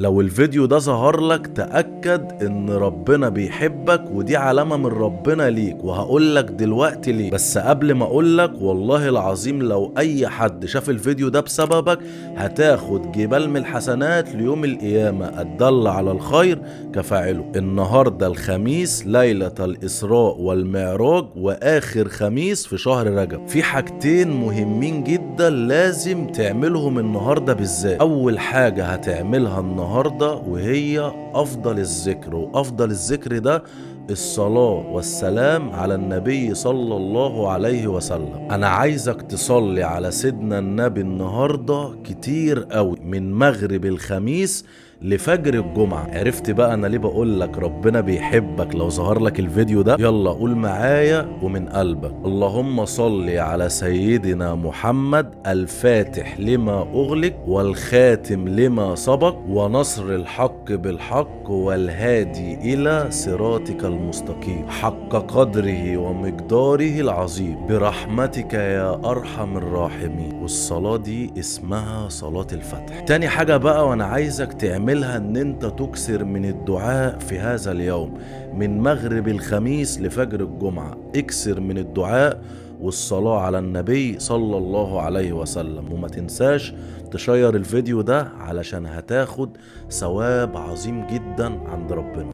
لو الفيديو ده ظهر لك تأكد ان ربنا بيحبك، ودي علامة من ربنا ليك، وهقولك دلوقتي ليه. بس قبل ما اقولك، والله العظيم لو اي حد شاف الفيديو ده بسببك هتاخد جبال من الحسنات ليوم القيامة، الدل على الخير كفاعله. النهاردة الخميس، ليلة الإسراء والمعراج، وآخر خميس في شهر رجب. في حاجتين مهمين جدا لازم تعملهم النهاردة بالذات. أول حاجة هتعملها النهاردة وهي أفضل الذكر، وأفضل الذكر ده الصلاة والسلام على النبي صلى الله عليه وسلم. أنا عايزك تصلي على سيدنا النبي النهاردة كتير قوي، من مغرب الخميس لفجر الجمعة. عرفت بقى أنا ليه بقول لك ربنا بيحبك لو ظهر لك الفيديو ده؟ يلا قول معايا ومن قلبك: اللهم صل على سيدنا محمد الفاتح لما أغلق والخاتم لما سبق ونصر الحق بالحق والهادي إلى صراطك المستقيم، حق قدره ومقداره العظيم، برحمتك يا أرحم الراحمين. والصلاة دي اسمها صلاة الفتح. تاني حاجة بقى وانا عايزك تعملها ان انت تكثر من الدعاء في هذا اليوم، من مغرب الخميس لفجر الجمعة. اكثر من الدعاء والصلاة على النبي صلى الله عليه وسلم. وما تنساش تشير الفيديو ده علشان هتاخد ثواب عظيم جدا عند ربنا.